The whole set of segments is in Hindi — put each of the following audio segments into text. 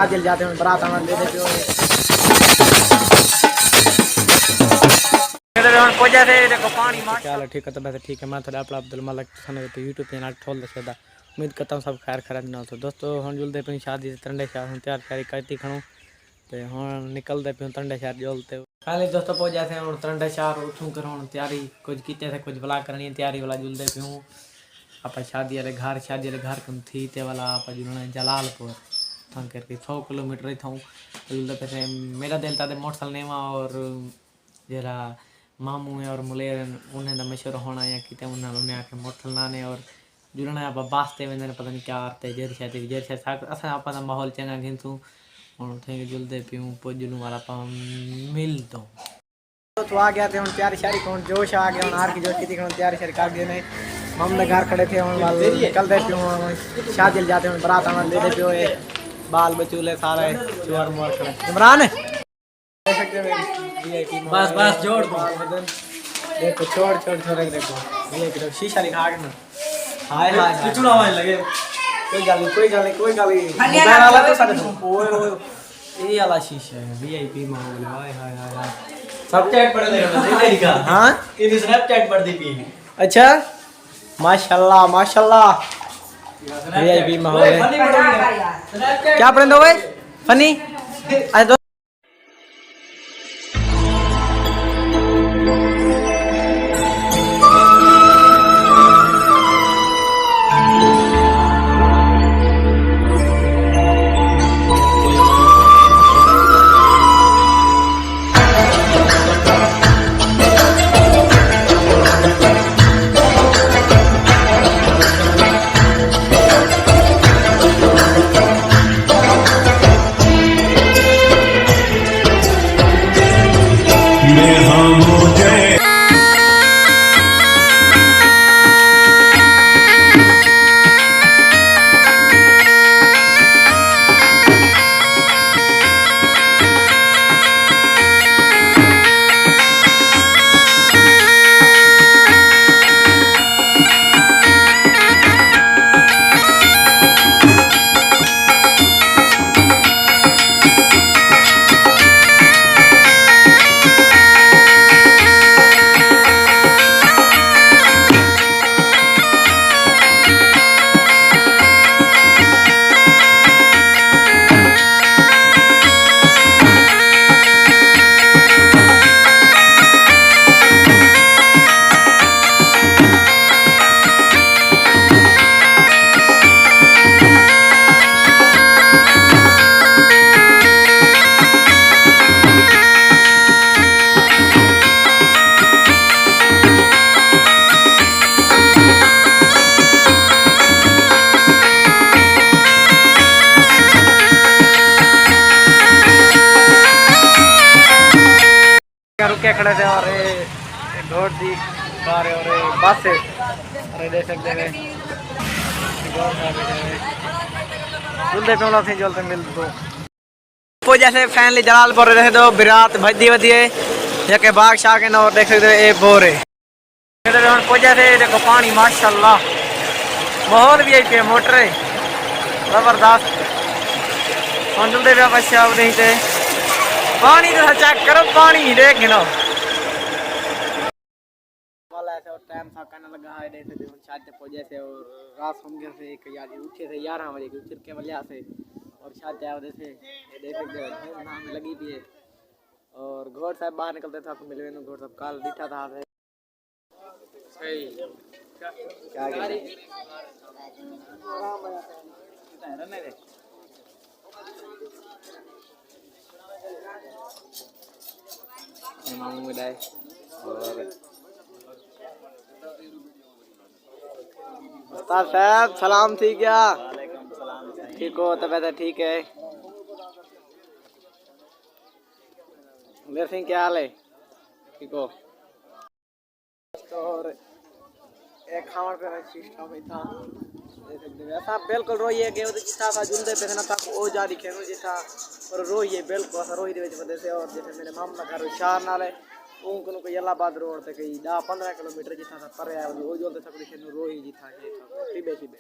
जल जाते हैं बारात आना ले देते हो पहुंचा थे देखो पानी मार चलो ठीक है। तो वैसे ठीक है मैं थोड़ा अपना अब्दुल मलिक खाने पे यूट्यूब चैनल खोल दे उम्मीद करता हूँ सब खैर खैर ना तो दोस्तों हम जुलते पे शादी तंडे शहर तैयार तैयारी करती खड़ो तो हम निकलते पे तंडे शहर जुलते पहले दोस्तों पहुंच जाते हैं तंडे शहर उठूँ कर तैयारी कुछ किते थे कुछ बुला करनी तैयारी वाला जुलते पे हूँ आप शादी वाले घर कम थी ते वाला आप जुलना जलालपुर था करके 100 किलोमीटर था जुलते पे मेरा दिल था मोटरसाइकिल नेवा और जरा मामू है और मुलेर उन्हें तो मशहूर होना या कि उन्हें आके मोटरसाइकिल नाने और जुड़ना आप बास्ते में पता नहीं क्या आते जेर शायद असा आप माहौल चंगा घिनसूँ और थे जुलते पीऊँ पुजनू वाला पा मिल तो आ गया थे हम तैयारी शारी कौन जोश आ गया हार की जोश की थी तैयारी शारी कर दिए नहीं हम घर खड़े थे निकलते पीऊँ शादी जाते हैं बारात आना ले दे पियो बाल बचूले सारे चोर मोर खड़े इमरान बस बस जोड़ दो देखो छोड़ छोड़ छोड़ देखो ये देखो शीशा लिखा के ना हाय हाय चुना होने लगे कोई गाली मोबाइल वाला तो सारे ओए ओए ये वाला शीशा है वीआईपी माहौल हाय हाय हाय स्नैपचैट पढ़ ले रहा लिखा हां ये स्नैपचैट पढ़ दी पी अच्छा माशाल्लाह माशाल्लाह वीआईपी माहौल है क्या पढ़ दो भाई फनी आज रुके खड़े थे और घोड़ थी कार और बस और देख सकते हैं जुलते पे थे जुलते मिल दो जैसे फैमिली जलालपुर रहे तो बिरात भजी वधी है बाग शाग और देख सकते हो बोरे पहुंचा थे देखो पानी माशाल्लाह माहौल भी आई मोटर जबरदस्त हम जुलते पे बच्चा नहीं थे पानी तो चेक करो पानी देख गिनो वाला ऐसे और टाइम था करने लगा है देख सकते हो शायद पहुंचे थे और रात हम गए थे एक यार उठे थे 11 बजे के चिरके वलिया से और शायद आए थे ये देख सकते हो नाम लगी भी है और घोड़ साहब बाहर निकलते थे आपको मिले घोड़ साहब काल दिखा था सही क्या रहने दे मामू मिलाए और उस्ताद साहब सलाम थी क्या ठीक हो तबीयत ठीक है मेरे सिंह क्या हाल है ठीक हो और एक खावर पे सिस्टम ही था ऐसा बिल्कुल रोइए कि जितना का जुलते पे ना तक ओ जा दिखे जितना और रोइए बिल्कुल ऐसा रोई दे वजह से और जैसे मेरे मामला घर शार नाल है उनको कोई इलाहाबाद रोड पे कहीं 10-15 किलोमीटर जितना था पर है वो जुलते तक दिखे रोई जी था ये था टिबे टिबे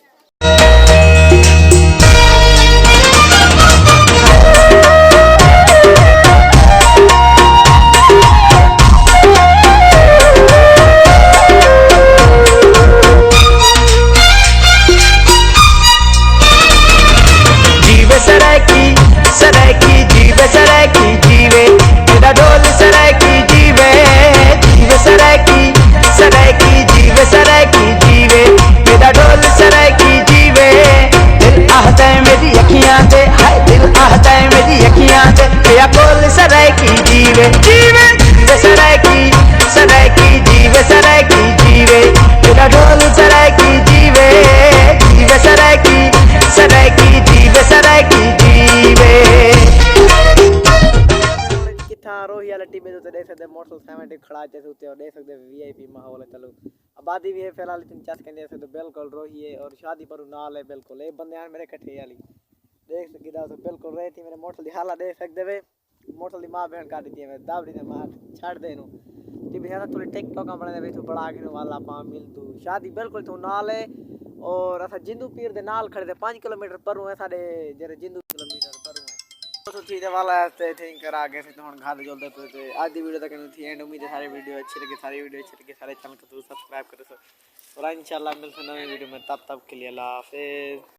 पट्टी पे तो देख सकते मोटरसाइकिल 70 खड़ा जैसे होते और देख सकते वीआईपी माहौल है। चलो आबादी भी है फिलहाल इतनी चस के देख सकते बिल्कुल रोही है और शादी पर नाल है बिल्कुल ये बंदे मेरे कट्ठे वाली देख सकते हो बिल्कुल रहे थी मेरे मोटर की हालत देख सकते वे मोटर की मां बहन काट दी है दाबड़ी ने मार छाड़ दे नु ती बेचारा थोड़ी टिकटॉक बने वे तो बड़ा के वाला पा मिल तू शादी बिल्कुल तो नाल है और असा जिंदू पीर दे नाल खड़े थे 5 किलोमीटर परू है साडे जेरे जिंदू किलोमीटर परू है तो चीज़ वाला ऐसे थिंक करा आगे से तो हम घर जल्दी पे आज दी वीडियो तक थी एंड उम्मीद है सारी वीडियो अच्छी लगी सारी वीडियो अच्छी लगी सारे चैनल को जरूर सब्सक्राइब करो और इंशाल्लाह मिलते हैं नई वीडियो में तब के लिए अल्लाह हाफिज़।